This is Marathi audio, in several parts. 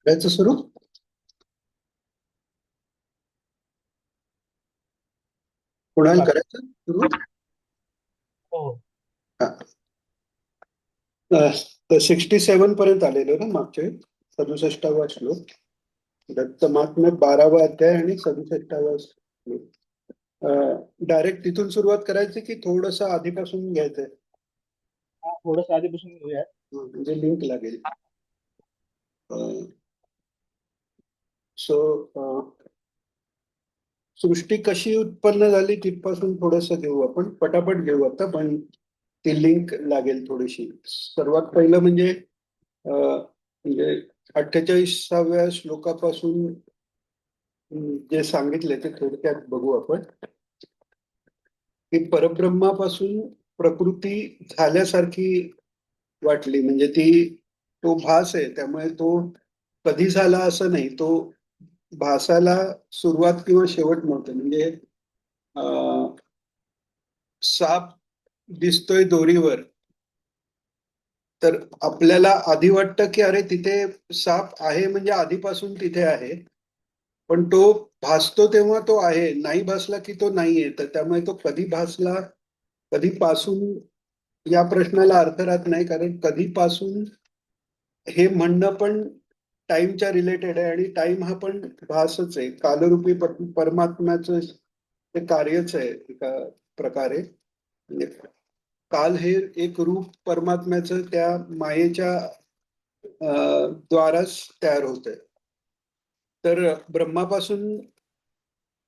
करायचं सुरू. कोणाला चालेल. करायचं सुरू? हो. तर 67 पर्यंत आलेलो ना मागचे. 67वा श्लोक. दत्त महात्म्य 12वा अध्याय आणि 67वा श्लोक. डायरेक्ट तिथून सुरुवात करायची की थोडस आधीपासून घ्यायचंय? हा, थोडंसं आधीपासून घेऊया. म्हणजे लिंक लागेल. सो सृष्टी कशी उत्पन्न झाली तिथपासून थोडस घेऊ, आपण पटापट घेऊ आता, पण ती लिंक लागेल थोडीशी. सर्वात पहिलं म्हणजे 48व्या श्लोकापासून जे सांगितले ते थोडक्यात बघू आपण. की परब्रह्मापासून प्रकृती झाल्यासारखी वाटली, म्हणजे तो भास आहे, त्यामुळे तो कधी झाला असं नाही. तो भासाला सुरुवात किंवा शेवट नव्हतं. म्हणजे अं, साप दिसतोय दोरीवर, तर आपल्याला आधी वाटतं की अरे तिथे साप आहे, म्हणजे आधीपासून तिथे आहे. पण तो भासतो तेव्हा तो आहे, नाही भासला की तो नाहीये. तर त्यामुळे तो कधी भासला, कधीपासून, या प्रश्नाला अर्थ राहत नाही. कारण कधीपासून हे म्हणणं पण टाइमच्या रिलेटेड आहे, आणि टाइम हा पण भासच आहे. कालरूपी परमात्म्याचं ते कार्यच आहे एका प्रकारे. म्हणजे काल हे एक रूप परमात्म्याचं त्या मायेच्या द्वाराच तयार होत आहे. तर ब्रह्मापासून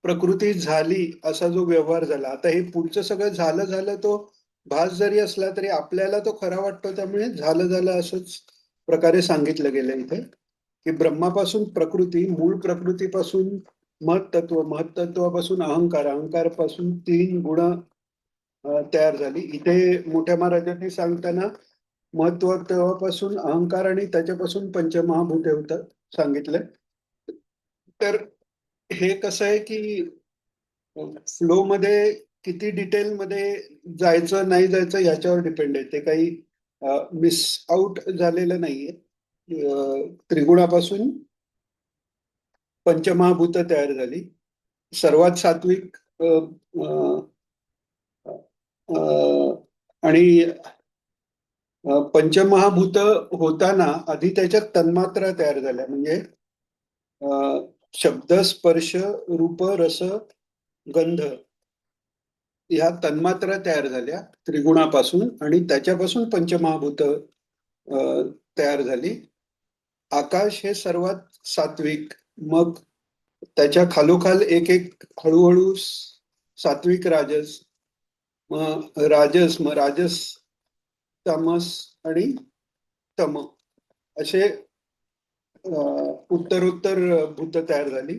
प्रकृती झाली असा जो व्यवहार झाला, आता हे पुढचं सगळं झालं झालं, तो भास जरी असला तरी आपल्याला तो खरा वाटतो. त्यामुळे झालं झालं असंच प्रकारे सांगितलं गेलं इथे. की ब्रह्मापासून प्रकृती, मूळ प्रकृतीपासून महत्तत्व, महत्तत्वापासून अहंकार, अहंकारापासून तीन गुण तयार झाली. इथे मोठ्या महाराजांनी सांगताना महत्त्वापासून अहंकार आणि त्याच्यापासून पंचमहाभूते होतात सांगितलंय. तर हे कसं आहे की फ्लो मध्ये किती डिटेल मध्ये जायचं नाही जायचं याच्यावर डिपेंड आहे. ते काही मिस आउट झालेलं नाहीये. त्रिगुणापासून पंचमहाभूत तयार झाली. सर्वात सात्विक अ, अ, अ, आणि पंचमहाभूत होताना आधी त्याच्यात तन्मात्रा तयार झाल्या. म्हणजे अ, शब्द, स्पर्श, रूप, रस, गंध, ह्या तन्मात्रा तयार झाल्या त्रिगुणापासून, आणि त्याच्यापासून पंचमहाभूत तयार झाली. आकाश हे सर्वात सात्विक. मग त्याच्या खालोखाल एक एक हळूहळू सात्विक, राजस, मग राजस, तामस आणि तम, असे उत्तरोत्तर भूत तयार झाली.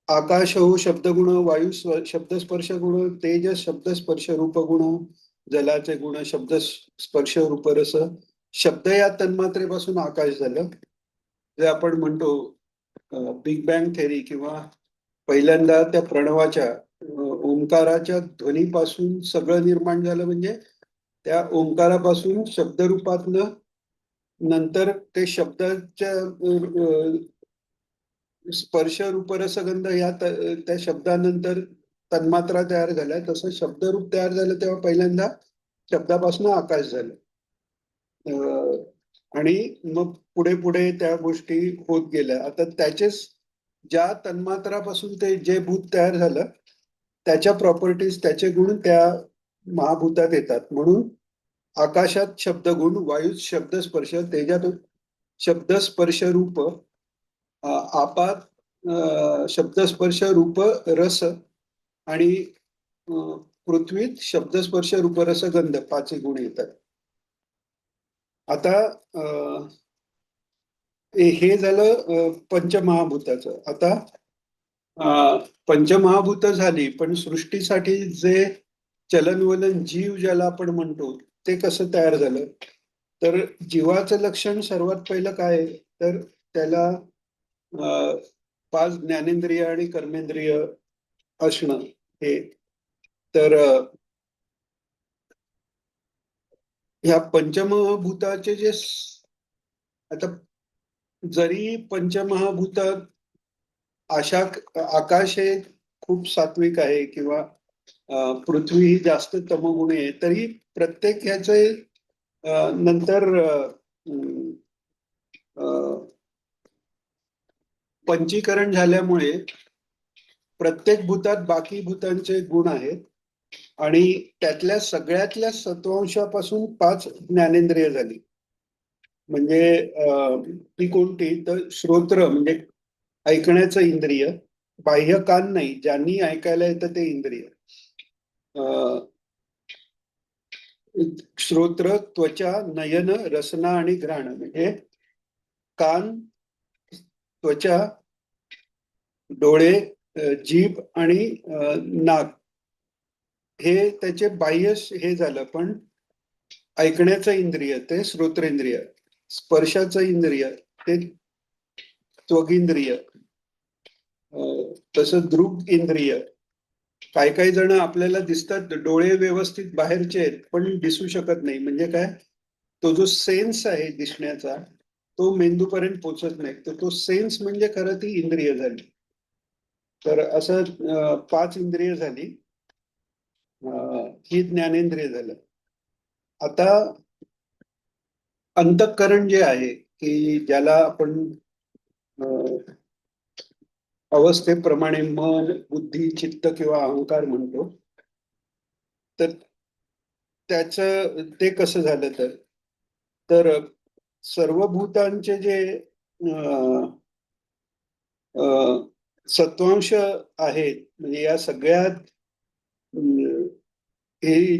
आकाश हो शब्दगुण, वायू शब्दस्पर्श गुण, तेज शब्दस्पर्श रूप गुण, जलाचे गुण शब्द स्पर्श रूप रस. शब्द या तन्मात्रेपासून आकाश झालं. जे आपण म्हणतो बिग बँग थेरी, किंवा पहिल्यांदा त्या प्रणवाच्या ओंकाराच्या ध्वनीपासून सगळं निर्माण झालं. म्हणजे त्या ओंकारापासून शब्दरूपातनं, नंतर ते शब्दाच्या स्पर्श रूप रसगंध या त्या शब्दानंतर तन्मात्रा तयार झाल्या. तसं शब्दरूप तयार झालं तेव्हा पहिल्यांदा शब्दापासून आकाश झालं. अं, आणि मग पुढे पुढे त्या गोष्टी होत गेल्या. आता त्याचेच ज्या तन्मात्रापासून ते जे भूत तयार झालं, त्याच्या प्रॉपर्टीज, त्याचे गुण त्या महाभूतात येतात. म्हणून आकाशात शब्दगुण, वायूत शब्दस्पर्श, तेजात शब्दस्पर्श रूप, आपात शब्दस्पर्श रूप रस, आणि पृथ्वीत शब्दस्पर्श रूप रस गंध, पाच गुण येतात. आता हे झालं पंचमहाभूताचं. आता पंचमहाभूत झाली, पण सृष्टीसाठी जे चलनवलन जीव ज्याला आपण म्हणतो, ते कसं तयार झालं? तर जीवाचं लक्षण सर्वात पहिलं काय आहे? तर त्याला अ, पाच ज्ञानेंद्रिय आणि कर्मेंद्रिय असणं. हे तर ह्या पंचमभूताचे जे आता जरी पंचमहाभूत अशा आकाश हे खूप सात्विक आहे किंवा पृथ्वी ही जास्त तमोगुणी आहे, तरी प्रत्येक ह्याचे नंतर पंचीकरण झाल्यामुळे प्रत्येक भूतात बाकी भूतांचे गुण आहेत आणि सगळ्यातल्या सत्वांशापासून 5 ज्ञानेंद्रिय झाली. म्हणजे ती कोणती तर श्रोत्र म्हणजे ऐकण्याचं इंद्रिय, बाह्य कान नाही, ज्यांनी ऐकायला येतं ते इंद्रिय, श्रोत्र, त्वचा, नयन, रसना आणि घ्राण. म्हणजे कान, त्वचा, डोळे, जीभ आणि नाक हे त्याचे बाह्य हे झालं. पण ऐकण्याचं इंद्रिय ते श्रोत्रेंद्रिय, स्पर्शाचं इंद्रिय ते त्वगिंद्रिय, तसं दृग इंद्रिय. काही काही जण आपल्याला दिसतात, डोळे व्यवस्थित बाहेरचे आहेत पण दिसू शकत नाही. म्हणजे काय, तो जो सेन्स आहे दिसण्याचा तो मेंदूपर्यंत पोचत नाही. तर तो सेन्स म्हणजे खरं ती इंद्रिय झाली. तर असं 5 इंद्रिय झाली, ही ज्ञानेंद्रिय झालं. आता अंतःकरण जे आहे की ज्याला आपण अवस्थेप्रमाणे मन, बुद्धी, चित्त किंवा अहंकार म्हणतो, तर ते कसं झालं तर सर्व भूतांचे जे सत्वांश आहेत, म्हणजे या सगळ्यात हे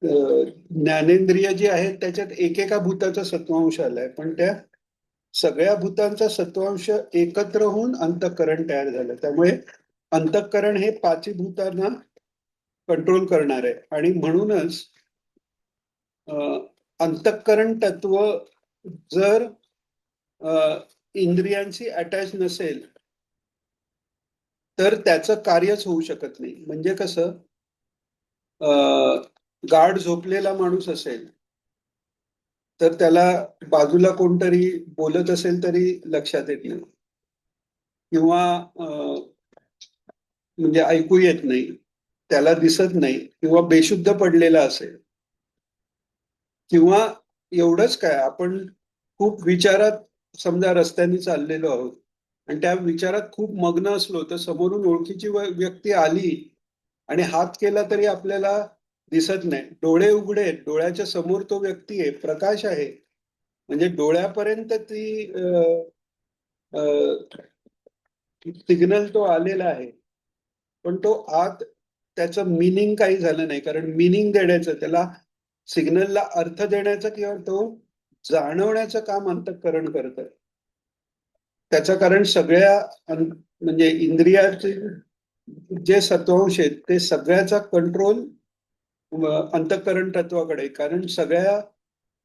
ज्ञानेंद्रिय जे आहेत त्याच्यात एकेका भूताचा सत्वांश आलाय, पण त्या सगळ्या भूतांचा सत्वांश एकत्र होऊन अंतःकरण तयार झालं. त्यामुळे अंतःकरण हे 5 भूतांना कंट्रोल करणार आहे. आणि म्हणूनच अंतःकरण तत्व जर इंद्रियांशी अटॅच नसेल तर त्याचं कार्यच होऊ शकत नाही. म्हणजे कसं, गाढ झोपलेला माणूस असेल तर त्याला बाजूला कोणतरी बोलत असेल तरी लक्षात येत नाही, किंवा म्हणजे ऐकू येत नाही, त्याला दिसत नाही, किंवा बेशुद्ध पडलेला असेल, किंवा एवढंच काय, आपण खूप विचारात समजा रस्त्याने चाललेलो आहोत आणि त्या विचारात खूप मग्न असलो तर समोरून ओळखीची व्यक्ती आली आणि हात केला तरी आपल्याला दिसत नाही. डोळे उघडे, डोळ्याच्या समोर तो व्यक्ती आहे, प्रकाश आहे, म्हणजे डोळ्यापर्यंत ती सिग्नल तो आलेला आहे, पण तो आत त्याचं मिनिंग काही झालं नाही. कारण मिनिंग देण्याचं, त्याला सिग्नलला अर्थ देण्याचं किंवा तो जाणवण्याचं काम अंतःकरण करतं. त्याचं कारण सगळ्या म्हणजे इंद्रियाचे जे सत्वांश आहेत ते सगळ्याचा कंट्रोल अंतःकरण तत्वाकडे, कारण सगळ्या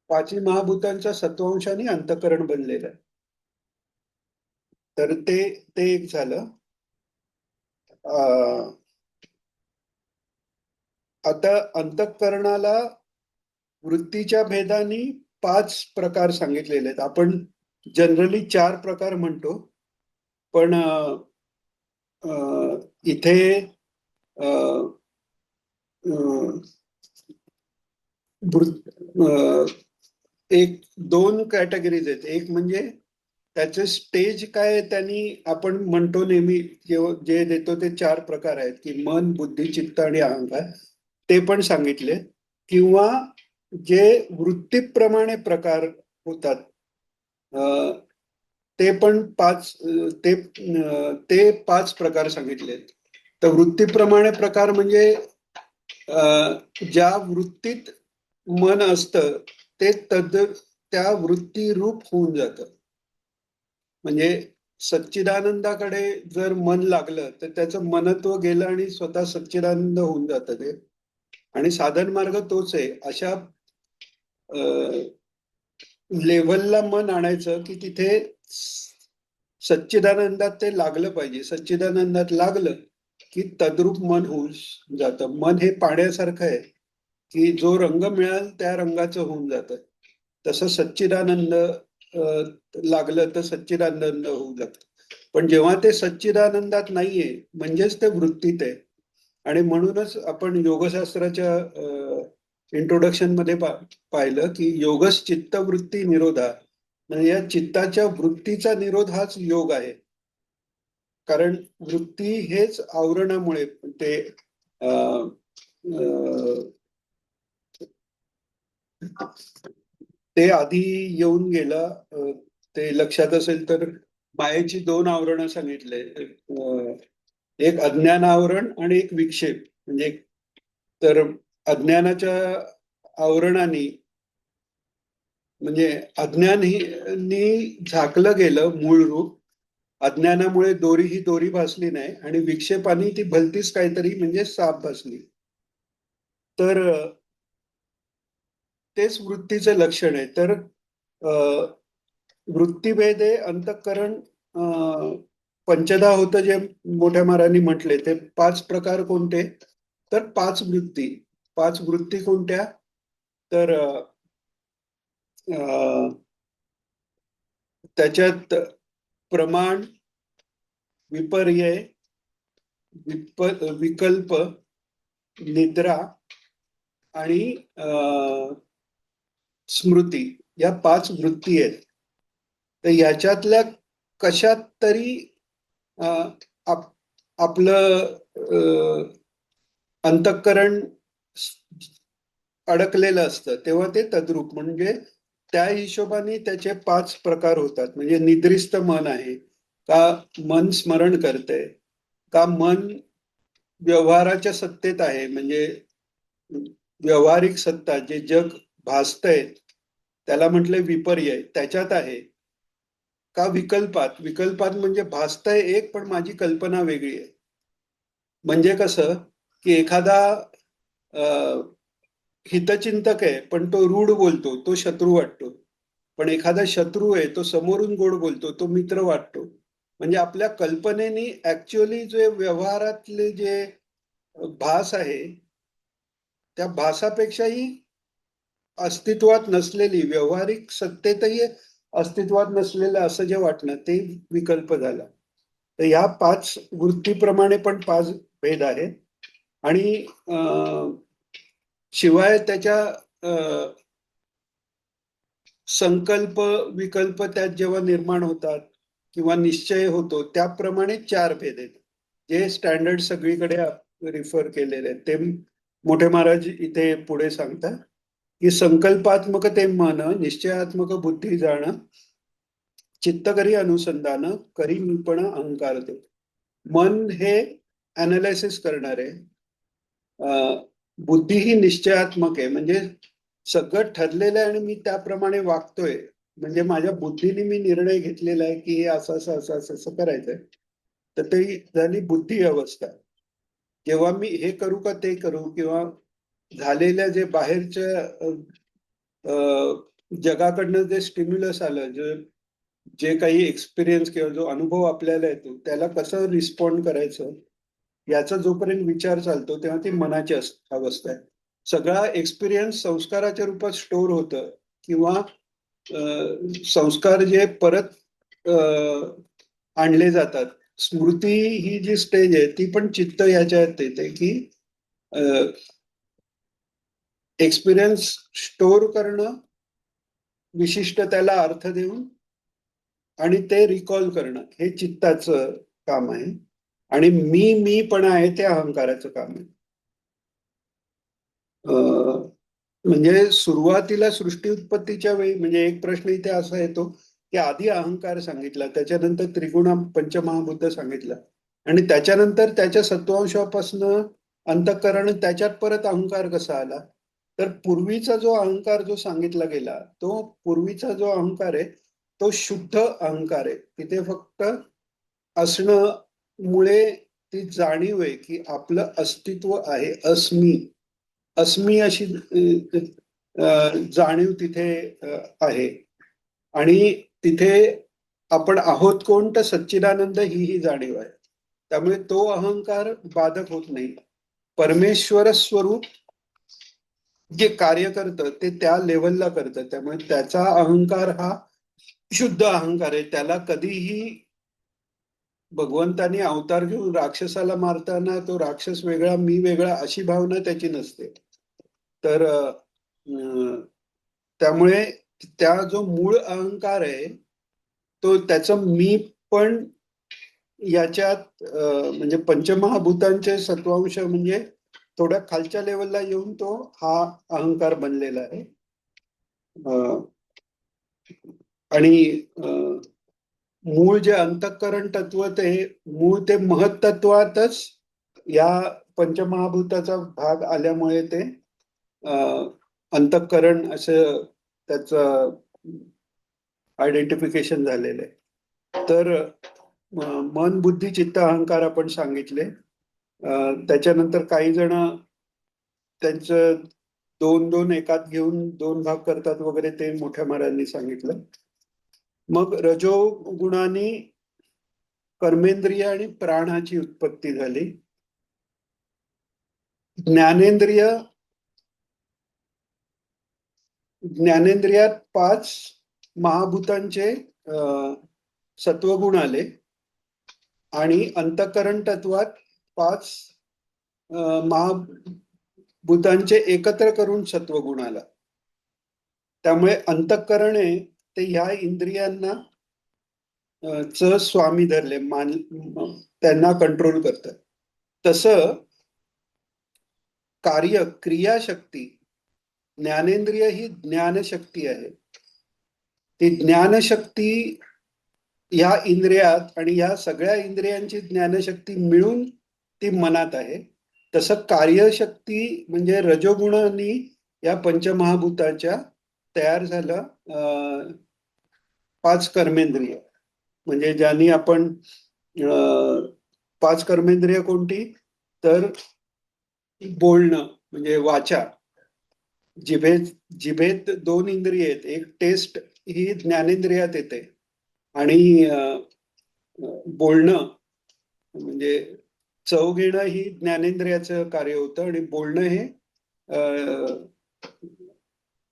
5 महाभूतांच्या सत्वांशाने अंतःकरण बनलेलं आहे. तर ते एक झालं. आता अंतःकरणाला वृत्तीच्या भेदाने 5 प्रकार सांगितलेले आहेत. आपण जनरली 4 प्रकार म्हणतो, पण इथे एक 2 कॅटेगरीज आहेत. एक म्हणजे त्याचे स्टेज काय, त्यांनी आपण म्हणतो नेहमी जे देतो ते 4 प्रकार आहेत की मन, बुद्धी, चित्त आणि अहंकार, ते पण सांगितले. किंवा जे वृत्तीप्रमाणे प्रकार होतात ते पण 5 ते 5 प्रकार सांगितले. तर वृत्तीप्रमाणे प्रकार म्हणजे ज्या वृत्तीत मन असतं ते त्या वृत्ती रूप होऊन जातं. म्हणजे सच्चिदानंदाकडे जर मन लागलं तर त्याचं मनत्व गेलं आणि स्वतः सच्चिदानंद होऊन जातं ते. आणि साधन मार्ग तोच आहे. अशा लेव्हलला मन आणायचं की तिथे सच्चिदानंदात ते लागलं पाहिजे. सच्चिदानंदात लागलं की तद्रूप मन होऊन जातं. मन हे पाण्यासारखं आहे की जो रंग मिळाल त्या रंगाचं होऊन जातं. तसं सच्चिदानंद लागलं तर सच्चिदानंद होऊ लागतं. पण जेव्हा ते सच्चिदानंदात नाहीये म्हणजेच ते वृत्तीत आहे. आणि म्हणूनच आपण योगशास्त्राच्या इंट्रोडक्शन मध्ये पाहिलं की योगस चित्तवृत्ती निरोधा, म्हणजे या चित्ताच्या वृत्तीचा निरोध हाच योग आहे. कारण वृत्ती हेच आवरणामुळे ते अं, अं, ते आधी येऊन गेलं. ते लक्षात असेल तर मायेची दोन आवरणं सांगितले. एक अज्ञान आवरण आणि एक विक्षेप. म्हणजे तर अज्ञानाच्या आवरणाने म्हणजे अज्ञान ही झाकलं गेलं मूळ रूप. अज्ञानामुळे दोरी ही दोरी भासली नाही आणि विक्षेपाने ती भलतीच काहीतरी म्हणजे साप भासली. तर तेच वृत्तीचं लक्षण आहे. तर वृत्तीभेदे अंतःकरण पंचधा होतं जे मोठ्या महाराजांनी म्हटले ते 5 प्रकार कोणते? तर 5 वृत्ती. 5 वृत्ती कोणत्या? तर त्याच्यात प्रमाण, विपर्यय, विकल्प, निद्रा आणि स्मृती या 5 वृत्ती आहेत. तर याच्यातल्या कशात तरी आपलं अंतःकरण अडकलेलं असतं तेव्हा ते तद्रूप. म्हणजे त्या हिशोबाने त्याचे 5 प्रकार होतात. म्हणजे निद्रिस्त मन आहे का, मन स्मरण करते का, मन व्यवहाराच्या सत्तेत आहे, म्हणजे व्यवहारिक सत्ता जे जग भासतंय त्याला म्हटले विपर्यय त्याच्यात आहे का, विकल्पात. विकल्पात म्हणजे भासतंय एक पण माझी कल्पना वेगळी आहे. म्हणजे कसं की एखादा हितचिंतक आहे पण तो रूढ बोलतो, तो शत्रू वाटतो. पण एखादा शत्रू आहे तो समोरून गोड बोलतो, तो मित्र वाटतो. म्हणजे आपल्या कल्पनेनी ऍक्च्युअली जे व्यवहारातले जे भास आहे त्या भासापेक्षाही अस्तित्वात नसलेली, व्यावहारिक सत्तेतही अस्तित्वात नसलेलं असं जे वाटणं ते विकल्प झाला. तर ह्या 5 वृत्तीप्रमाणे पण 5 भेद आहेत. आणि शिवाय त्याच्या संकल्प विकल्प त्यात जेव्हा निर्माण होतात किंवा निश्चय होतो त्याप्रमाणे 4 भेद आहेत जे स्टँडर्ड सगळीकडे रिफर केलेले आहेत. ते मोठे महाराज इथे पुढे सांगतात की संकल्पात्मक ते मन, निश्चयात्मक बुद्धी जाण, चित्त करी अनुसंधान, करी मीपण अहंकार दे. मन हे अनालिसिस करणार आहे. बुद्धी ही निश्चयात्मक आहे, म्हणजे सगळं ठरलेलं आहे आणि मी त्याप्रमाणे वागतोय. म्हणजे माझ्या बुद्धीने मी निर्णय घेतलेला आहे की हे असं असं असं असं असं करायचंय. तर ती झाली बुद्धी अवस्था. जेव्हा मी हे करू का ते करू किंवा झालेल्या जे बाहेरच्या जगाकडनं जे स्टिम्युलस आलं, जे काही एक्सपिरियन्स किंवा जो अनुभव आपल्याला येतो त्याला कसं रिस्पॉन्ड करायचं याचा जोपर्यंत विचार चालतो तेव्हा ती मनाची अवस्था आहे. सगळा एक्सपिरियन्स संस्काराच्या रूपात स्टोर होतं किंवा संस्कार जे परत आणले जातात. स्मृती ही जी स्टेज आहे ती पण चित्त याच्यात येते की एक्सपिरियन्स स्टोर करणं, विशिष्ट त्याला अर्थ देऊन आणि ते रिकॉल करणं हे चित्ताचं काम आहे. आणि मी पण आहे ते अहंकाराचं काम आहे. म्हणजे सुरुवातीला सृष्टी उत्पत्तीच्या वेळी म्हणजे एक प्रश्न इथे असा येतो की आधी अहंकार सांगितला, त्याच्यानंतर त्रिगुण पंचमहाभूत सांगितलं आणि त्याच्यानंतर त्याच्या सत्वांशापासनं अंतःकरण त्याच्यात परत अहंकार कसा आला. तर पूर्वीचा जो अहंकार जो सांगितला गेला तो पूर्वीचा जो अहंकार आहे तो शुद्ध अहंकार आहे. तिथे फक्त असणं मुळे ती जाणीव आहे की आपलं अस्तित्व आहे, अस्मी अस्मी अशी जाणीव तिथे आहे. आणि तिथे आपण आहोत कोण तर सच्चिदानंद ही जाणीव आहे. त्यामुळे तो अहंकार बाधक होत नाही. परमेश्वर स्वरूप जे कार्य करतं ते त्या लेवलला करतं, त्यामुळे त्याचा अहंकार हा शुद्ध अहंकार आहे. त्याला कधीही भगवंतानी अवतार घेऊन राक्षसाला मारताना तो राक्षस वेगळा मी वेगळा अशी भावना त्याची नसते. तर त्यामुळे त्या जो मूळ अहंकार आहे तो त्याचं मी पण याच्यात म्हणजे पंचमहाभूतांचे सत्वांश म्हणजे थोड्या खालच्या लेवलला येऊन तो हा अहंकार बनलेला आहे. आणि मूळ जे अंतःकरण तत्व ते मूळ ते महत्त्वातच या पंचमहाभूताचा भाग आल्यामुळे ते अंतःकरण असं त्याचं आयडेंटिफिकेशन झालेलं आहे. तर मन बुद्धी चित्त अहंकार आपण सांगितले. त्याच्यानंतर काही जण त्यांचं दोन दोन एकात घेऊन दोन भाग करतात वगैरे ते मोठ्या महाराजांनी सांगितलं. मग रजोगुणाने कर्मेंद्रिय आणि प्राणाची उत्पत्ती झाली. ज्ञानेंद्रिय ज्ञानेंद्रियात 5 महाभूतांचे सत्वगुण आले आणि अंतःकरण तत्वात 5 महाभूतांचे एकत्र करून सत्वगुण आला. त्यामुळे अंतःकरण आहे ते ह्या इंद्रियांना च स्वामी धरले, त्यांना कंट्रोल करतात. तसं कार्य क्रियाशक्ती ज्ञानेंद्रिय ही ज्ञानशक्ती आहे. ती ज्ञानशक्ती ह्या इंद्रियात आणि ह्या सगळ्या इंद्रियांची ज्ञानशक्ती मिळून ती मनात आहे. तसं कार्यशक्ती म्हणजे रजोगुणांनी या पंचमहाभूताच्या तयार झालं 5 कर्मेंद्रिय. म्हणजे ज्यांनी आपण 5 कर्मेंद्रिय कोणती तर बोलणं म्हणजे वाचा, जिभेत 2 इंद्रिय आहेत. एक टेस्ट ही ज्ञानेंद्रियात येते आणि बोलणं म्हणजे चव घेणं ही ज्ञानेंद्रियाचं कार्य होतं आणि बोलणं हे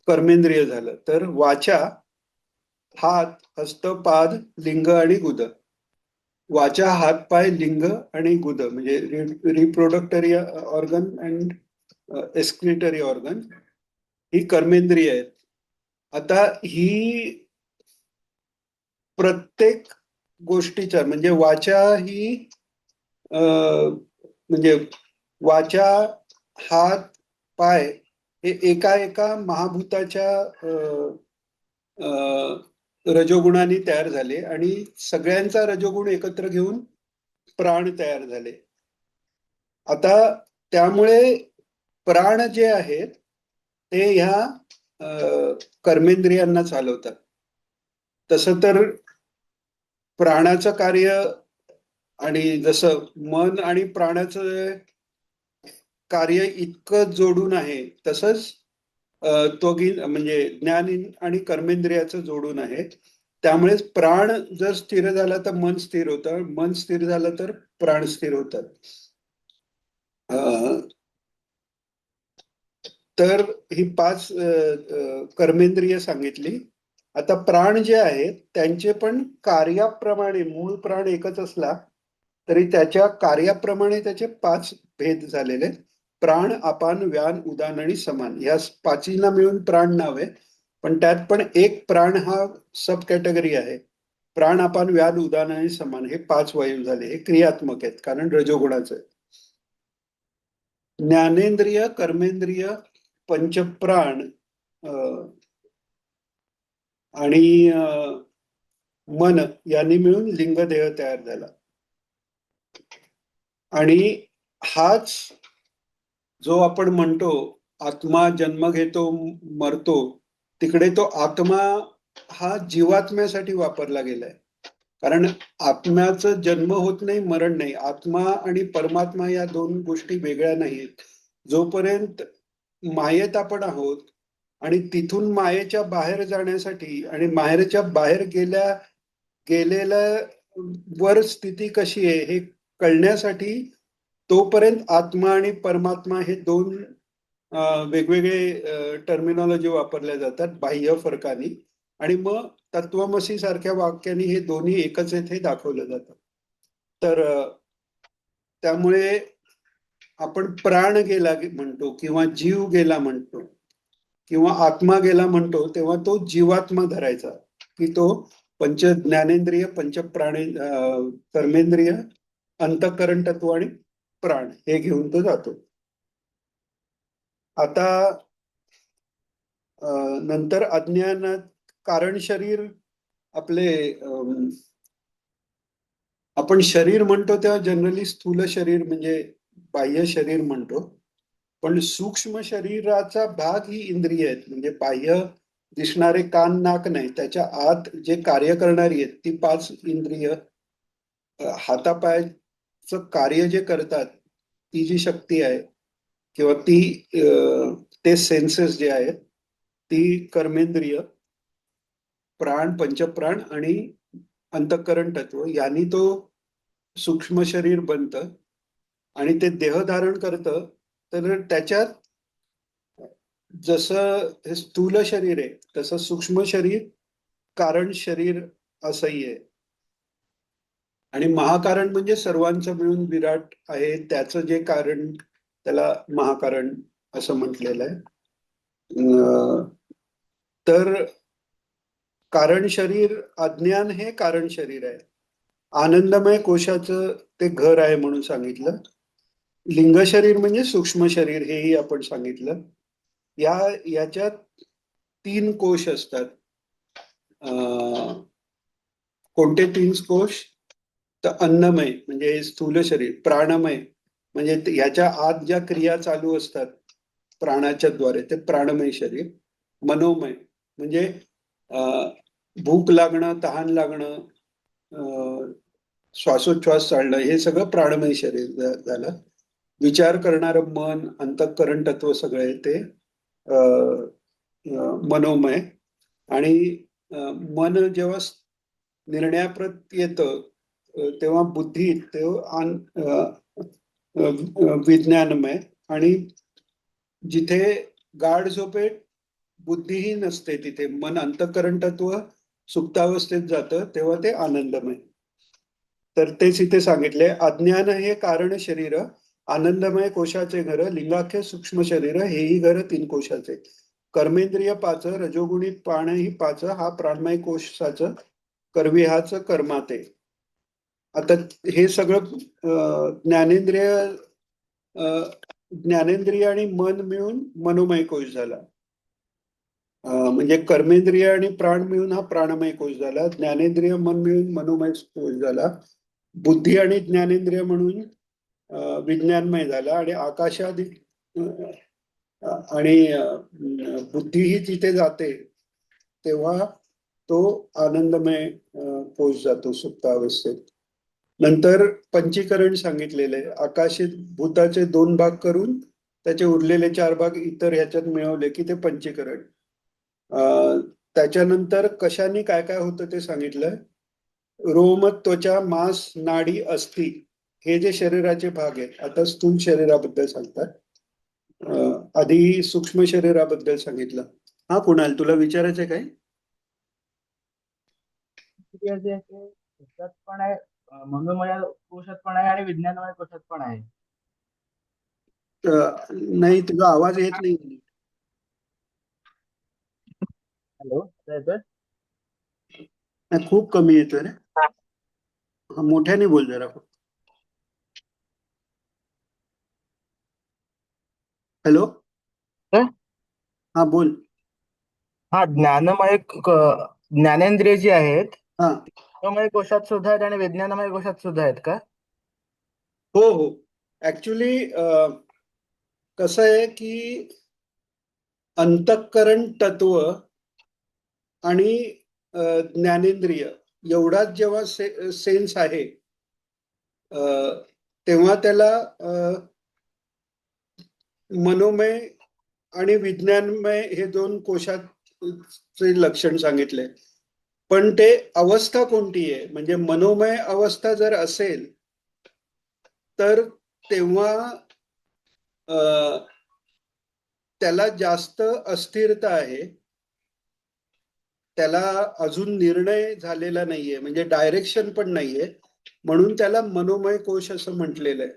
कर्मेंद्रिय झालं. तर वाचा हात हस्त पाद लिंग आणि गुद. वाचा हात पाय लिंग आणि गुद म्हणजे reproductory organ and excretory organ ही कर्मेंद्रिय आहेत. आता ही प्रत्येक गोष्टीच्या म्हणजे वाचा ही म्हणजे वाचा हात पाय हे एका एका महाभूताच्या रजोगुणाने तयार झाले आणि सगळ्यांचा रजोगुण एकत्र घेऊन प्राण तयार झाले. आता त्यामुळे प्राण जे आहेत ते ह्या कर्मेंद्रियांना चालवतात. तसं तर प्राणाचं कार्य आणि जसं मन आणि प्राणाचं कार्य इतकं जोडून आहे तसंच म्हणजे ज्ञान आणि कर्मेंद्रियाचं जोडून आहे. त्यामुळे प्राण जर स्थिर झाला तर मन स्थिर होतं, मन स्थिर झालं तर प्राण स्थिर होतात. तर ही 5 कर्मेंद्रिय सांगितली. आता प्राण जे आहेत त्यांचे पण कार्याप्रमाणे मूळ प्राण एकच असला तरी त्याच्या कार्याप्रमाणे त्याचे 5 भेद झालेले. प्राण अपान व्यान उदान आणि समान या 5 मिळून प्राण नाव आहे. पण त्यात पण एक प्राण हा सब कॅटेगरी आहे. प्राण अपान व्यान उदान आणि समान हे 5 वायू झाले. हे क्रियात्मक आहेत कारण रजोगुणाचं आहे. ज्ञानेंद्रिय कर्मेंद्रिय पंचप्राण आणि मन यांनी मिळून लिंगदेह तयार झाला. आणि हाच जो आपण म्हणतो आत्मा जन्म घेतो मरतो, तिकडे तो आत्मा हा जीवात्म्यासाठी वापरला गेलाय. कारण आत्म्याचं जन्म होत नाही मरण नाही. आत्मा आणि परमात्मा या 2 गोष्टी वेगळ्या नाहीत. जोपर्यंत मायेत आपण आहोत आणि तिथून मायेच्या बाहेर जाण्यासाठी आणि माहेरच्या बाहेर गेलेल्या वर स्थिती कशी आहे हे कळण्यासाठी तोपर्यंत आत्मा आणि परमात्मा हे 2 वेगवेगळे टर्मिनॉलॉजी वापरल्या जातात बाह्य फरकाने. आणि मग तत्वमसी सारख्या वाक्याने हे दोन्ही एकच आहेत हे दाखवलं जातं. तर त्यामुळे आपण प्राण गेला म्हणतो किंवा जीव गेला म्हणतो किंवा आत्मा गेला म्हणतो, तेव्हा तो जीवात्मा धरायचा, की तो पंच ज्ञानेंद्रिय, पंचप्राणे, कर्मेंद्रिय, अंतःकरण तत्व आणि प्राण हे घेऊन तो जातो. आता नंतर अज्ञानात कारण शरीर आपले आपण शरीर म्हणतो तेव्हा जनरली स्थूल शरीर म्हणजे बाह्य शरीर म्हणतो, पण सूक्ष्म शरीराचा भाग ही इंद्रिय आहेत. म्हणजे बाह्य दिसणारे कान नाक नाही, त्याच्या आत जे कार्य करणारी आहेत ती पाच इंद्रिय, हातापायाचं कार्य जे करतात ती जी शक्ती आहे किंवा ती ते सेन्सेस जे आहेत ती कर्मेंद्रिय, प्राण, पंचप्राण आणि अंतःकरण तत्व यांनी तो सूक्ष्म शरीर बनतं आणि ते देह धारण करतं. तर त्याच्यात जसं हे स्थूल शरीर आहे तसं सूक्ष्म शरीर कारण शरीर असंही आहे. आणि महाकारण म्हणजे सर्वांचं मिळून विराट आहे, त्याचं जे कारण त्याला महाकारण असं म्हटलेलं आहे. तर कारण शरीर, अज्ञान हे कारण शरीर आहे. आनंदमय कोशाचं ते घर आहे म्हणून सांगितलं. लिंग शरीर म्हणजे सूक्ष्म शरीर हेही आपण सांगितलं. याच्यात 3 कोश असतात. कोणते 3 कोश? तर अन्नमय म्हणजे स्थूल शरीर, प्राणमय म्हणजे ह्याच्या आत ज्या क्रिया चालू असतात प्राणाच्या द्वारे ते प्राणमय शरीर, मनोमय म्हणजे भूक लागणं, तहान लागणं, श्वासोच्छ्वास चालणं हे सगळं प्राणमय शरीर झालं. विचार करणारं मन, अंतःकरण तत्व सगळे ते मनोमय. आणि मन जेव्हा निर्णयाप्रत येतं तेव्हा बुद्धी तेव्हा विज्ञानमय. आणि जिथे गाढ झोपेत बुद्धीही नसते तिथे मन, अंतःकरण तत्व सुप्तावस्थेत जातं तेव्हा ते आनंदमय. तर तेच इथे सांगितले. अज्ञान हे कारण शरीर, आनंदमय कोशाचे घर, लिंगाख्य सूक्ष्म शरीर हेही घर 3 कोशाचे, कर्मेंद्रिय 5, रजोगुणी प्राण ही 5, हा प्राणमय कोशाचं कर्विहाच कर्माते. आता हे सगळं ज्ञानेंद्रिय, ज्ञानेंद्रिय आणि मन मिळून मनोमय कोश झाला. म्हणजे कर्मेंद्रिय आणि प्राण मिळून हा प्राणमय कोश झाला. ज्ञानेंद्रिय, मन मिळून मनोमय कोश झाला. बुद्धी आणि ज्ञानेंद्रिय म्हणून विज्ञानमय झाला. आणि आकाशादी आणि बुद्धी ही जिथे जाते तेव्हा तो आनंदमय कोश जातो सुप्तावस्थेत. नंतर पंचीकरण सांगितलेलं आहे. आकाशित भूताचे 2 भाग करून त्याचे उरलेले 4 भाग इतर ह्याच्यात मिळवले की ते पंचीकरण. त्याच्यानंतर कशाने काय काय होतं ते सांगितलं. रोम, त्वचा, मांस, नाडी, अस्थि हे जे शरीराचे भाग आहेत. आता स्थूल शरीराबद्दल सांगतात, आधी सूक्ष्म शरीराबद्दल सांगितलं. हा कुणाल, तुला विचारायचं काय? जे आहे ते कोशात पण आहे, मनोमय कोशात पण आहे आणि विज्ञानमय कोशात पण आहे. नाही, तुझा आवाज येत नाही. हॅलो, आता येतोय? नाही, खूप कमी येतोय रे. हा, मोठ्याने बोल जरा. हॅलो. काय? हा, बोल. हा, ज्ञानेंद्रिय जी आहेत हा. मनोमय कोशात सुद्धा आहेत आणि विज्ञानमय कोशात सुद्धा आहेत का? हो हो. ऍक्च्युली कसं आहे की अंतःकरण तत्व आणि ज्ञानेंद्रिय एवढाच जेव्हा सेन्स आहे तेव्हा त्याला मनोमय आणि विज्ञानमय हे 2 कोशाचे लक्षण सांगितले. पण ते अवस्था कोणती आहे, म्हणजे मनोमय अवस्था जर असेल तर तेव्हा त्याला जास्त अस्थिरता आहे. त्याला अजून निर्णय झालेला नाहीये, म्हणजे डायरेक्शन पण नाहीये, म्हणून त्याला मनोमय कोश असं म्हटलेलं आहे.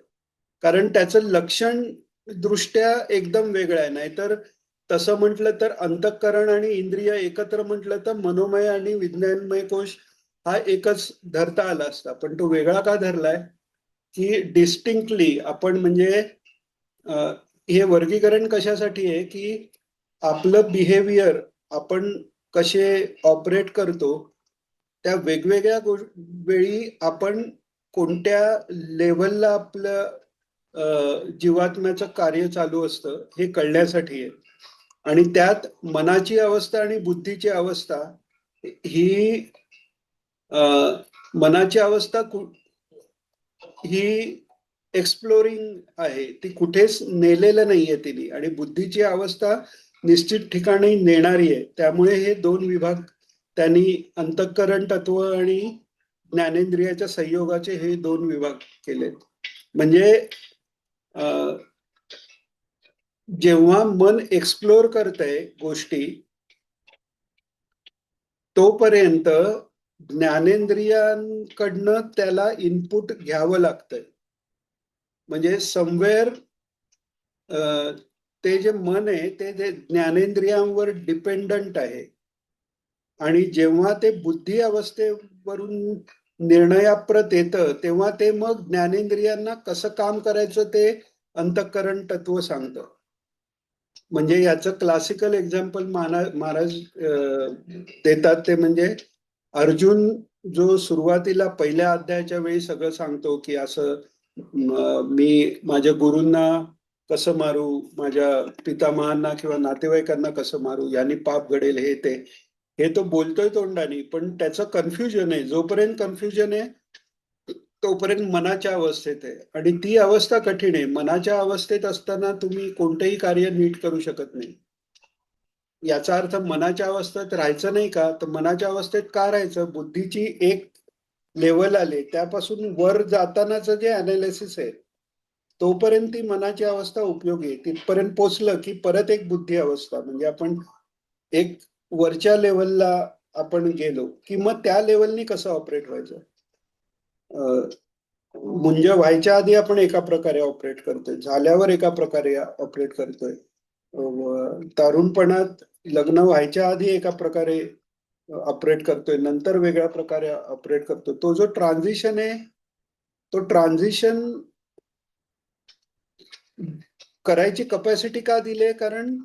कारण त्याचं लक्षण दृष्ट्या एकदम वेगळं आहे. नाहीतर तसं म्हटलं तर अंतःकरण आणि इंद्रिय एकत्र म्हटलं तर मनोमय आणि विज्ञानमय कोश हा एकच धरता आला असता, पण तो वेगळा का धरलाय की डिस्टिंक्टली आपण म्हणजे हे वर्गीकरण कशासाठी आहे की आपलं बिहेवियर आपण कसे ऑपरेट करतो त्या वेगवेगळ्या वेळी आपण कोणत्या लेवलला आपलं जीवात्म्याचं कार्य चालू असतं हे कळण्यासाठी आहे. आणि त्यात मनाची अवस्था आणि बुद्धीची अवस्था ही मनाची अवस्था ही एक्सप्लोरिंग आहे, ती कुठेच नेलेलं नाहीये तिने, आणि बुद्धीची अवस्था निश्चित ठिकाणी नेणारी आहे. त्यामुळे हे दोन विभाग त्यांनी अंतःकरण तत्व आणि ज्ञानेंद्रियाच्या संयोगाचे हे दोन विभाग केलेत. म्हणजे जेव्हा मन एक्सप्लोर करतंय गोष्टी तोपर्यंत ज्ञानेंद्रियांकडनं त्याला इनपुट घ्यावं लागतंय. म्हणजे समवेअर ते जे मन आहे ते ज्ञानेंद्रियांवर डिपेंडंट आहे, आणि जेव्हा ते बुद्धी अवस्थेवरून निर्णयाप्रत येतं तेव्हा ते मग ज्ञानेंद्रियांना कसं काम करायचं ते अंतःकरण तत्व सांगतं. म्हणजे याचं क्लासिकल एक्झाम्पल महाराज देतात ते म्हणजे अर्जुन जो सुरुवातीला पहिल्या अध्यायाच्या वेळी सगळं सांगतो की असं मी माझ्या गुरूंना कसं मारू, माझ्या पितामहांना किंवा नातेवाईकांना कसं मारू, यांनी पाप घडेल, हे तो बोलतोय तोंडाने, पण त्याचं कन्फ्युजन आहे. जोपर्यंत कन्फ्युजन आहे तोपर्यंत मनाच्या अवस्थेत आहे, आणि ती अवस्था कठीण आहे. मनाच्या अवस्थेत असताना तुम्ही कोणतेही कार्य नीट करू शकत नाही. याचा अर्थ मनाच्या अवस्थेत राहायचं नाही का, तर मनाच्या अवस्थेत का राहायचं, बुद्धीची एक लेवल आले त्यापासून वर जातानाच जे अनालिसिस आहे तोपर्यंत ती मनाची अवस्था उपयोगी आहे. तिथपर्यंत पोचलं की परत एक बुद्धी अवस्था, म्हणजे आपण एक वरच्या लेवलला आपण गेलो की मग त्या लेवलनी कसं ऑपरेट व्हायचं. मुंज व्हायच्या आधी आपण एका प्रकारे ऑपरेट करतोय, झाल्यावर एका प्रकारे ऑपरेट करतोय, तारुणपणात लग्न व्हायच्या आधी एका प्रकारे ऑपरेट करतोय, नंतर वेगळ्या प्रकारे ऑपरेट करतोय. तो जो ट्रान्झिशन आहे तो ट्रान्झिशन करायची कपॅसिटी का दिले, कारण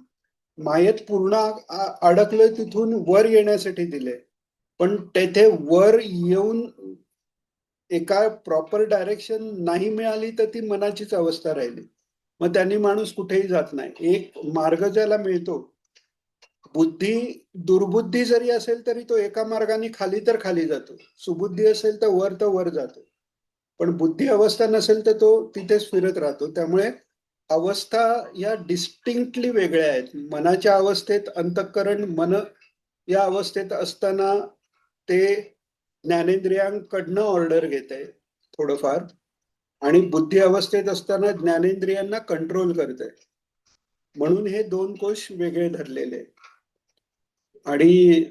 मायेत पूर्ण अडकलोय तिथून वर येण्यासाठी दिले. पण तेथे वर येऊन एका प्रॉपर डायरेक्शन नाही मिळाली तर ती मनाचीच अवस्था राहिली. मग त्यांनी माणूस कुठेही जात नाही. एक मार्ग ज्याला मिळतो, बुद्धी दुर्बुद्धी जरी असेल तरी तो एका मार्गाने खाली तर खाली जातो, सुबुद्धी असेल तर वर जातो, पण बुद्धी अवस्था नसेल तर तो तिथेच फिरत राहतो. त्यामुळे अवस्था या डिस्टिंक्टली वेगळ्या आहेत. मनाच्या अवस्थेत अंतःकरण मन या अवस्थेत असताना ते ज्ञानेंद्रियांकडनं ऑर्डर घेत आहे थोडंफार, आणि बुद्धी अवस्थेत असताना ज्ञानेंद्रियांना कंट्रोल करत आहे. म्हणून हे दोन कोश वेगळे धरलेले. आणि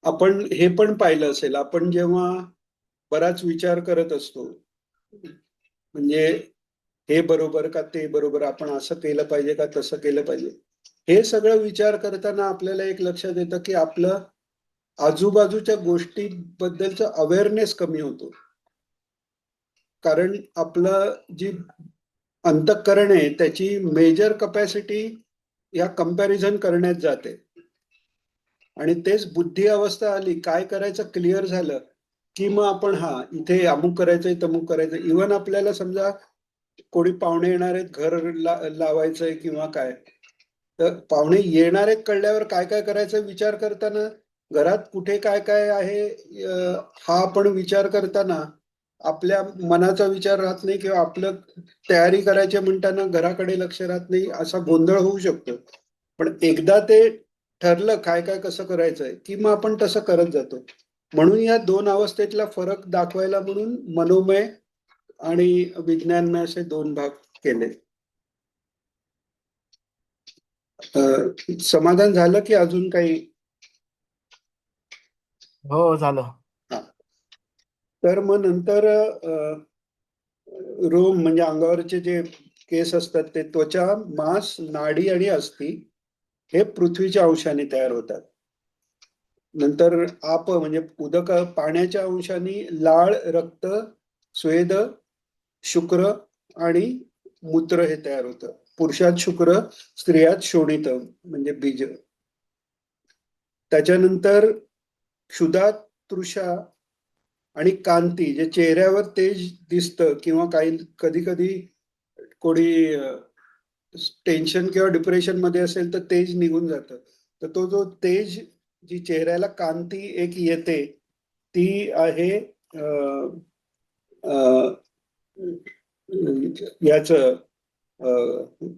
आपण हे पण पाहिलं असेल, आपण जेव्हा बराच विचार करत असतो, म्हणजे हे बरोबर का ते बरोबर, आपण असं केलं पाहिजे का तसं केलं पाहिजे, हे सगळं विचार करताना आपल्याला एक लक्षात येतं की आपलं आजूबाजूच्या गोष्टीबद्दलचा अवेअरनेस कमी होतो. कारण आपलं जी अंतःकरण आहे त्याची मेजर कपॅसिटी या कंपॅरिझन करण्यात जाते, आणि तेच बुद्धी अवस्था आली, काय करायचं क्लिअर झालं की मग आपण इथे अमुक करायचंय तमुक करायचंय. इव्हन आपल्याला समजा कोणी पाहुणे येणार आहेत, घर लावायचंय किंवा काय, तर पाहुणे येणार आहेत कळल्यावर काय काय करायचं विचार करताना घरात कुठे काय काय आहे हा आपण विचार करताना आपल्या मनाचा विचार राहत नाही, किंवा आपलं तयारी करायची म्हणताना घराकडे लक्ष राहत नाही, असा गोंधळ होऊ शकतो. पण एकदा ते ठरलं काय काय कसं करायचंय की मग आपण तसं करत जातो. म्हणून या दोन अवस्थेतला फरक दाखवायला म्हणून मनोमय आणि विज्ञानमय असे दोन भाग केले. समाधान झालं की अजून काही हो झालं. हा. तर मग नंतर रोम म्हणजे अंगावरचे जे केस असतात ते त्वचा, मांस, नाडी आणि अस्थी हे पृथ्वीच्या अंशाने तयार होतात. नंतर आप म्हणजे उदक पाण्याच्या अंशाने लाळ, रक्त, स्वेद, शुक्र आणि मूत्र हे तयार होतं. पुरुषात शुक्र, स्त्रियात शोणित म्हणजे बीज. त्याच्यानंतर क्षुधा, तृषा आणि कांती जे चेहऱ्यावर तेज दिसतं किंवा काही कधी कधी कोणी टेन्शन किंवा डिप्रेशन मध्ये असेल तर तेज निघून जातं. तर तो जो तेज, जी चेहऱ्याला कांती एक येते, ती आहे याच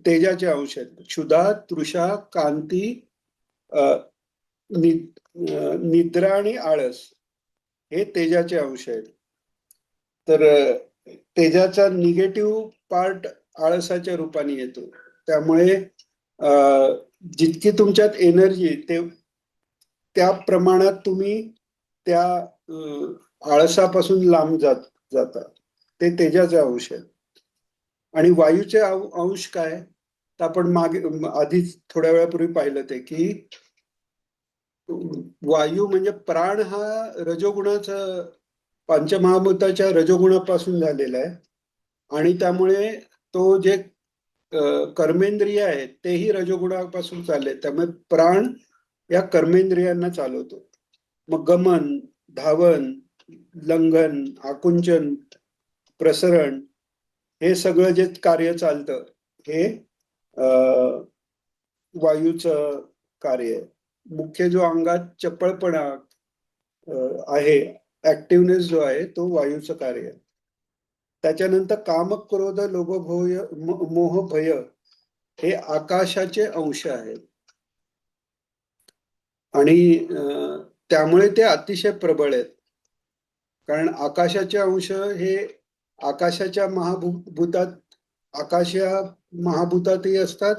तेजाचे अंश आहेत. क्षुधा, तृषा, कांती, अ, निद्रा आणि आळस हे तेजाचे अंश आहेत. तर तेजाचा निगेटिव्ह पार्ट आळसाच्या रूपाने येतो. त्यामुळे अ, जितकी तुमच्यात एनर्जी ते त्या प्रमाणात तुम्ही त्या आळसापासून लांब जाता. ते तेजाचे अंश आहेत. आणि वायूचे अंश काय, तर आपण मागे आधीच थोड्या वेळापूर्वी पाहिलं ते की वायू म्हणजे प्राण हा रजोगुणाचा, पंचमहाभूताच्या रजोगुणापासून झालेला आहे. आणि त्यामुळे तो जे कर्मेंद्रिय आहेत तेही रजोगुणापासून चालले. त्यामुळे प्राण या कर्मेंद्रियांना चालवतो. मग गमन, धावन, लंघन, आकुंचन, प्रसरण हे सगळं जे कार्य चालतं हे वायूचं कार्य आहे. मुख्य जो अंगात चपळपणा आहे, ऍक्टिव्हनेस जो आहे, तो वायूचं कार्य आहे. त्याच्यानंतर काम, क्रोध, लोभ, मोह, भय हे आकाशाचे अंश आहेत. आणि त्यामुळे ते अतिशय प्रबळ आहेत. कारण आकाशाचे अंश हे आकाशाच्या महाभूतात, आकाश या महाभूतातही असतात.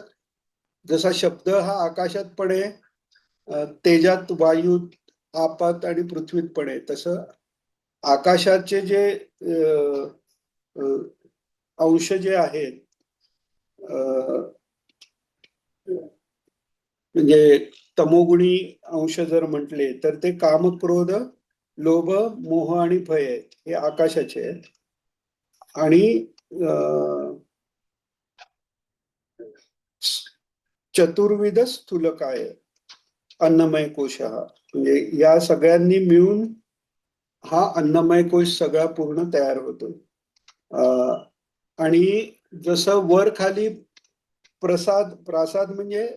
जसा शब्द हा आकाशात पण आहे, तेजात, वायूत, आपात आणि पृथ्वीत पण आहे, तसं आकाशाचे जे अंश जे आहेत, म्हणजे तमोगुणी अंश जर म्हटले तर ते काम, क्रोध, लोभ, मोह आणि भय आहेत, हे आकाशाचे आहेत. आणि चतुर्विध स्थूलकाय, अन्नमय कोश हा, म्हणजे या सगळ्यांनी मिळून हा अन्नमय कोश सगळा पूर्ण तयार होतो. आणि जसं वर खाली प्रसाद, प्रासाद म्हणजे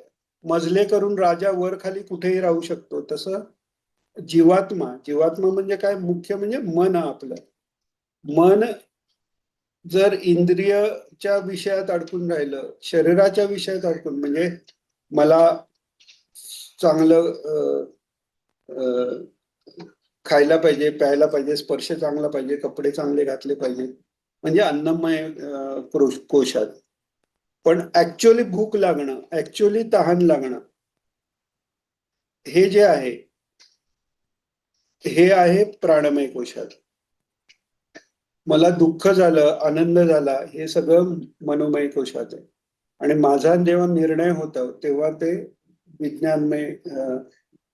मजले करून राजा वर खाली कुठेही राहू शकतो, तसं जीवात्मा, जीवात्मा म्हणजे काय, मुख्य म्हणजे मन आपलं. मन जर इंद्रियच्या विषयात अडकून राहिलं, शरीराच्या विषयात अडकून, म्हणजे मला चांगलं खायला पाहिजे, प्यायला पाहिजे, स्पर्श चांगला पाहिजे, कपडे चांगले घातले पाहिजे, म्हणजे अन्नमय कोशात. पण ऍक्च्युअली भूक लागणं, ऍक्च्युअली तहान लागणं, हे जे आहे, हे आहे प्राणमय कोशात. मला दुःख झालं, आनंद झाला, हे सगळं मनोमय कोशात आहे. आणि माझा जेव्हा निर्णय होतो तेव्हा ते विज्ञानमय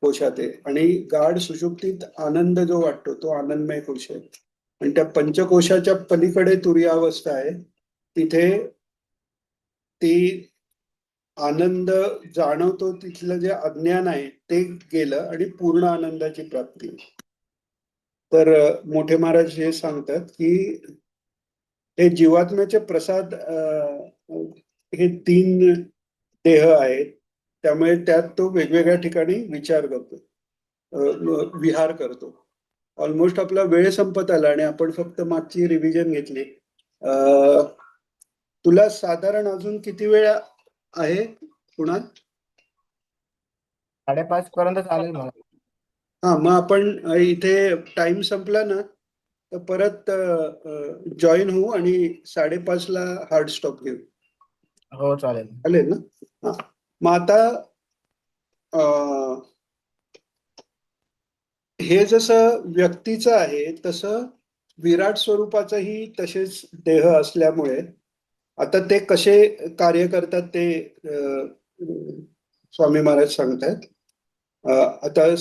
कोशात आहे. आणि गाढ सुषुप्तीत आनंद जो वाटतो तो आनंदमय कोश आहे. आणि त्या पंचकोशाच्या पलीकडे तुरीयावस्था आहे, तिथे ती आनंद जाणवतो, तिथलं जे अज्ञान आहे ते गेलं आणि पूर्ण आनंदाची प्राप्ती. तर मोठे महाराज हे सांगतात की हे जीवात्म्याचे प्रसाद, हे 3 देह आहेत. त्यामुळे त्यात तो वेगवेगळ्या ठिकाणी विचार करतो, विहार करतो. ऑलमोस्ट आपला वेळ संपत आला आणि आपण फक्त मागची रिव्हिजन घेतली. तुला साधारण अजून किती वेळ आहे पुन्हा? 5:30 पर्यंत चालेल मला. हा, मग आपण इथे टाइम संपला ना तर परत जॉईन होऊ आणि 5:30 ला हार्ड स्टॉप घेऊ. हो चालेल. चालेल ना? हा. मग आता हे जसं व्यक्तीचं आहे तसं विराट स्वरूपाचंही तसेच देह असल्यामुळे आता ते कसे कार्य करतात ते स्वामी महाराज सांगतात. आता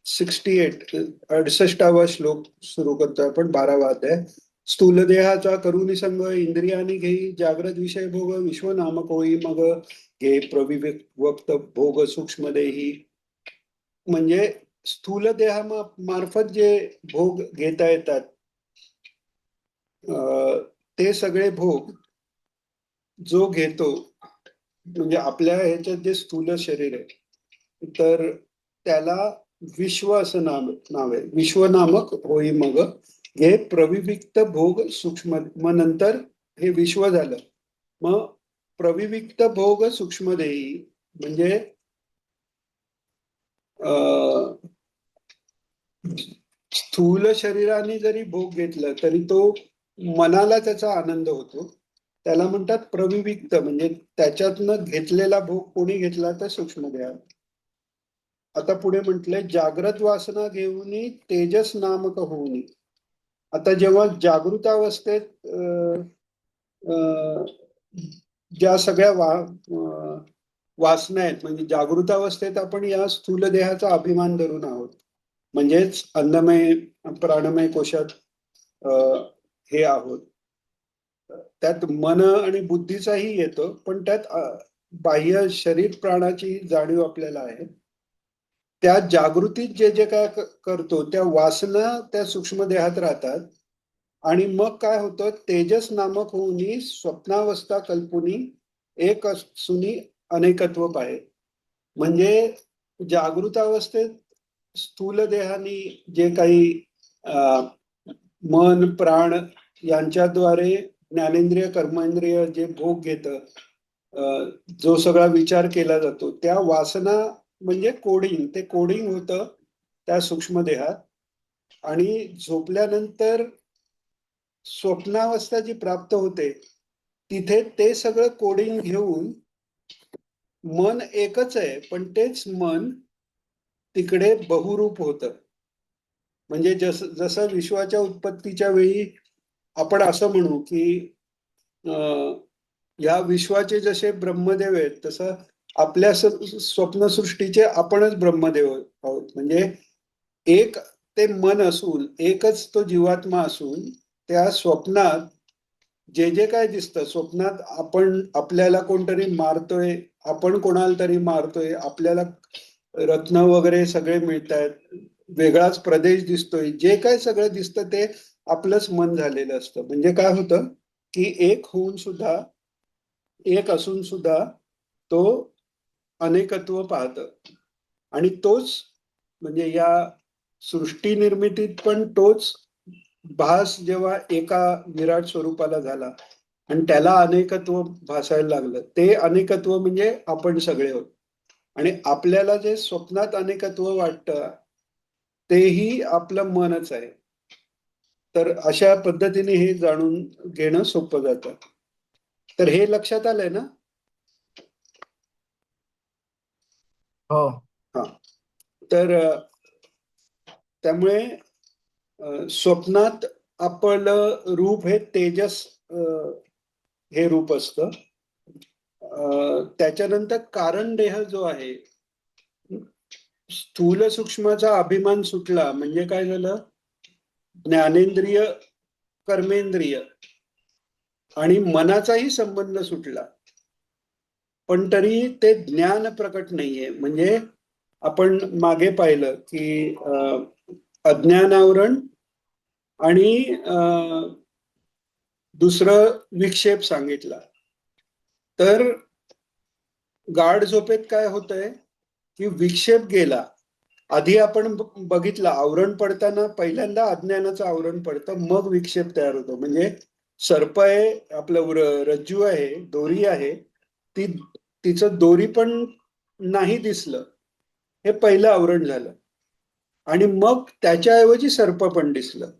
68वा श्लोक सुरू करतो आपण, 12वा अध्याय. स्थूल देहाचा करुणी संग इंद्रियानी घेई जाग्रत विषय भोग विश्व नामक होई मग घे प्रविवक्त भोग सूक्ष्म देही. म्हणजे स्थूल देहामार्फत जे भोग घेता येतात ते सगळे भोग जो घेतो, म्हणजे आपल्या ह्याच्यात जे स्थूल शरीर आहे तर त्याला विश्व असं नाव आहे. विश्व नामक होई मग हे प्रविविक्त भोग सूक्ष्म. मग नंतर हे विश्व झालं, मग प्रविविक्त भोग सूक्ष्म देही म्हणजे स्थूल शरीराने जरी भोग घेतला तरी तो मनाला त्याचा आनंद होतो. त्याला म्हणतात प्रविविक्त, म्हणजे त्याच्यातनं घेतलेला भोग कोणी घेतला तर सूक्ष्म देह. आता पुढे म्हटलंय जागृत वासना घेऊन तेजस नामक होऊन. आता जेव्हा जागृतावस्थेत ज्या सगळ्या वासना आहेत, म्हणजे जागृतावस्थेत आपण या स्थूल देहाचा अभिमान धरून आहोत, म्हणजेच अन्नमय प्राणमय कोशात हे आहोत. त्यात मन आणि बुद्धीचाही येतो, पण त्यात बाह्य शरीर प्राणाची जाणीव आपल्याला आहे. त्या जागृतीत जे जे काय करतो त्या वासना त्या सूक्ष्म देहात राहतात. आणि मग काय होतं, तेजस नामक होऊनी स्वप्नावस्था कल्पुनी एक असूनी अनेकत्व पाहे. म्हणजे जागृत अवस्थेत स्थूल देहानी जे काही मन प्राण यांच्याद्वारे ज्ञानेंद्रिय कर्मेंद्रिय जे भोग घेतं, जो सगळा विचार केला जातो, त्या वासना म्हणजे कोडिंग, ते कोडिंग होतं त्या सूक्ष्म देहात. आणि झोपल्यानंतर स्वप्नावस्था जी प्राप्त होते तिथे ते सगळं कोडिंग घेऊन मन एकच आहे, पण तेच मन तिकडे बहुरूप होतं. म्हणजे जसं विश्वाच्या उत्पत्तीच्या वेळी आपण असं म्हणू की या विश्वाचे जसे ब्रह्मदेव आहेत तसं आपल्या स्वप्नसृष्टीचे आपणच ब्रह्मदेव आहोत. म्हणजे एक ते मन असून, एकच तो जीवात्मा असून त्या स्वप्नात जे जे काय दिसतं, स्वप्नात आपल्याला कोणतरी मारतोय, आपण कोणाला तरी मारतोय, आपल्याला रत्न वगैरे सगळे मिळत आहेत, वेगळाच प्रदेश दिसतोय, जे काय सगळं दिसतं ते आपलंच मन झालेलं असतं. म्हणजे काय होतं की एक होऊन सुद्धा, एक असून सुद्धा तो अनेकत्व पाहत. आणि तोच म्हणजे या सृष्टी निर्मितीत पण तोच भास जेव्हा एका विराट स्वरूपाला झाला आणि त्याला अनेकत्व भासायला लागलं, ते अनेकत्व म्हणजे आपण सगळे होत. आणि आपल्याला जे स्वप्नात अनेकत्व वाटतं तेही आपलं मनच आहे. तर अशा पद्धतीने हे जाणून घेणं सोपं जातं. तर हे लक्षात आलंय ना? हो. हा. तर त्यामुळे स्वप्नात आपलं रूप हे तेजस हे रूप असतं. त्याच्यानंतर कारण देह जो आहे, स्थूल सूक्ष्माचा अभिमान सुटला म्हणजे काय झालं, ज्ञानेंद्रिय कर्मेंद्रिय आणि मनाचाही संबंध सुटला. पण तरी ते ज्ञान प्रकट नाहीये. म्हणजे आपण मागे पाहिलं की अज्ञानावरण आणि दुसरं विक्षेप सांगितला. तर गाढ झोपेत काय होतंय की विक्षेप गेला. आधी आपण बघितलं आवरण पडताना पहिल्यांदा अज्ञानाचं आवरण पडतं, मग विक्षेप तयार होतो. म्हणजे सर्प आहे, आपलं रज्जू आहे, दोरी आहे, तिचं दोरी पण नाही दिसलं, हे पहिलं आवरण झालं. आणि मग त्याच्याऐवजी सर्प पण दिसलं.